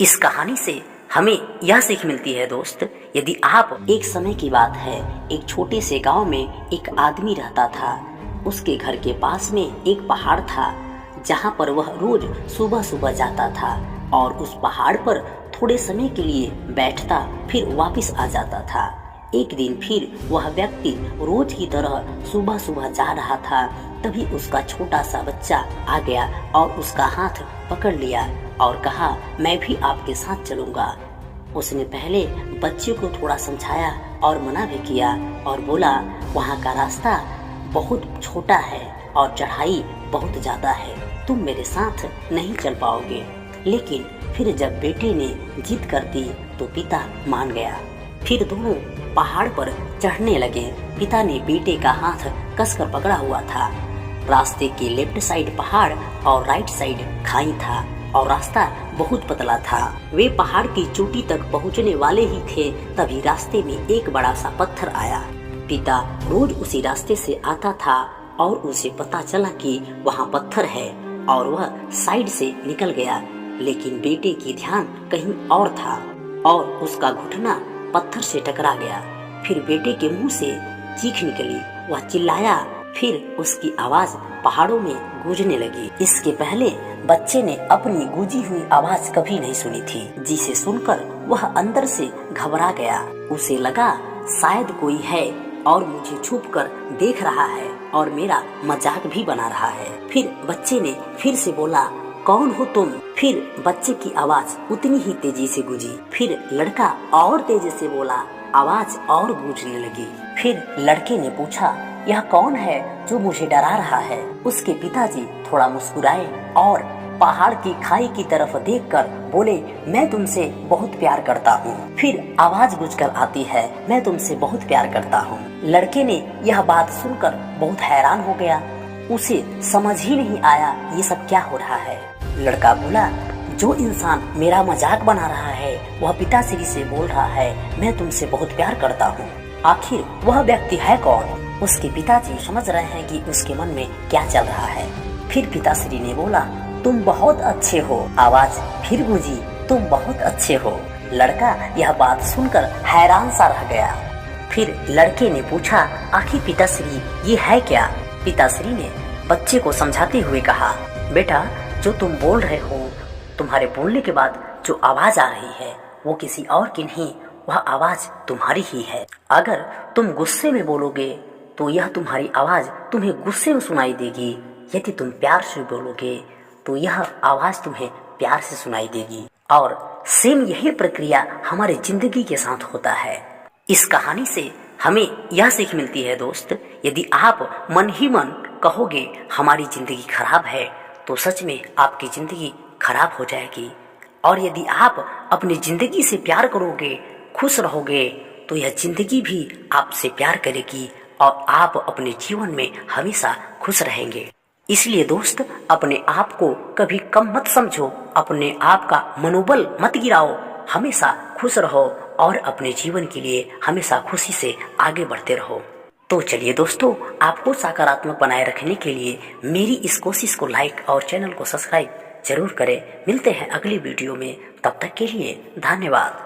इस कहानी से हमें यह सीख मिलती है दोस्त, यदि आप एक समय की बात है, एक छोटे से गांव में एक आदमी रहता था। उसके घर के पास में एक पहाड़ था जहां पर वह रोज सुबह सुबह जाता था और उस पहाड़ पर थोड़े समय के लिए बैठता फिर वापस आ जाता था। एक दिन फिर वह व्यक्ति रोज की तरह सुबह सुबह जा रहा था, तभी उसका छोटा सा बच्चा आ गया और उसका हाथ पकड़ लिया और कहा, मैं भी आपके साथ चलूंगा। उसने पहले बच्चे को थोड़ा समझाया और मना भी किया और बोला, वहाँ का रास्ता बहुत छोटा है और चढ़ाई बहुत ज्यादा है, तुम मेरे साथ नहीं चल पाओगे। लेकिन फिर जब बेटे ने जिद कर दी तो पिता मान गया। फिर दोनों पहाड़ पर चढ़ने लगे। पिता ने बेटे का हाथ कसकर पकड़ा हुआ था। रास्ते के लेफ्ट साइड पहाड़ और राइट साइड खाई था और रास्ता बहुत पतला था। वे पहाड़ की चोटी तक पहुंचने वाले ही थे, तभी रास्ते में एक बड़ा सा पत्थर आया। पिता रोज उसी रास्ते से आता था और उसे पता चला कि वहाँ पत्थर है और वह साइड से निकल गया। लेकिन बेटे की ध्यान कहीं और था और उसका घुटना पत्थर से टकरा गया। फिर बेटे के मुंह से चीख निकली, वह चिल्लाया। फिर उसकी आवाज पहाड़ों में गूंजने लगी। इसके पहले बच्चे ने अपनी गूंजी हुई आवाज कभी नहीं सुनी थी, जिसे सुनकर वह अंदर से घबरा गया। उसे लगा शायद कोई है और मुझे छुपकर देख रहा है और मेरा मजाक भी बना रहा है। फिर बच्चे ने फिर से बोला, कौन हो तुम? फिर बच्चे की आवाज उतनी ही तेजी से गूंजी। फिर लड़का और तेजी से बोला, आवाज और गूंजने लगी। फिर लड़के ने पूछा, यह कौन है जो मुझे डरा रहा है? उसके पिताजी थोड़ा मुस्कुराए और पहाड़ की खाई की तरफ देखकर बोले, मैं तुमसे बहुत प्यार करता हूँ। फिर आवाज गूंजकर आती है, मैं तुमसे बहुत प्यार करता हूँ। लड़के ने यह बात सुनकर बहुत हैरान हो गया। उसे समझ ही नहीं आया ये सब क्या हो रहा है। लड़का बोला, जो इंसान मेरा मजाक बना रहा है वह पिताश्री से बोल रहा है, मैं तुमसे बहुत प्यार करता हूँ। आखिर वह व्यक्ति है कौन? उसके पिताजी समझ रहे हैं कि उसके मन में क्या चल रहा है। फिर पिताश्री ने बोला, तुम बहुत अच्छे हो। आवाज फिर गूंजी, तुम बहुत अच्छे हो। लड़का यह बात सुनकर हैरान सा रह गया। फिर लड़के ने पूछा, आखिर पिताश्री ये है क्या? पिताश्री ने बच्चे को समझाते हुए कहा, बेटा जो तुम बोल रहे हो, तुम्हारे बोलने के बाद जो आवाज आ रही है वो किसी और की नहीं, वह आवाज तुम्हारी ही है। अगर तुम गुस्से में बोलोगे तो यह तुम्हारी आवाज तुम्हें गुस्से में सुनाई देगी। यदि तुम प्यार से बोलोगे तो यह आवाज तुम्हें प्यार से सुनाई देगी। और सेम यही प्रक्रिया हमारी जिंदगी के साथ होता है। इस कहानी से हमें यह सीख मिलती है दोस्त, यदि आप मन ही मन कहोगे हमारी जिंदगी खराब है तो सच में आपकी जिंदगी खराब हो जाएगी। और यदि आप अपनी जिंदगी से प्यार करोगे, खुश रहोगे, तो यह जिंदगी भी आपसे प्यार करेगी और आप अपने जीवन में हमेशा खुश रहेंगे। इसलिए दोस्त, अपने आप को कभी कम मत समझो, अपने आप का मनोबल मत गिराओ, हमेशा खुश रहो और अपने जीवन के लिए हमेशा खुशी से आगे बढ़ते रहो। तो चलिए दोस्तों, आपको सकारात्मक बनाए रखने के लिए मेरी इस कोशिश को लाइक और चैनल को सब्सक्राइब जरूर करें। मिलते हैं अगली वीडियो में, तब तक के लिए धन्यवाद।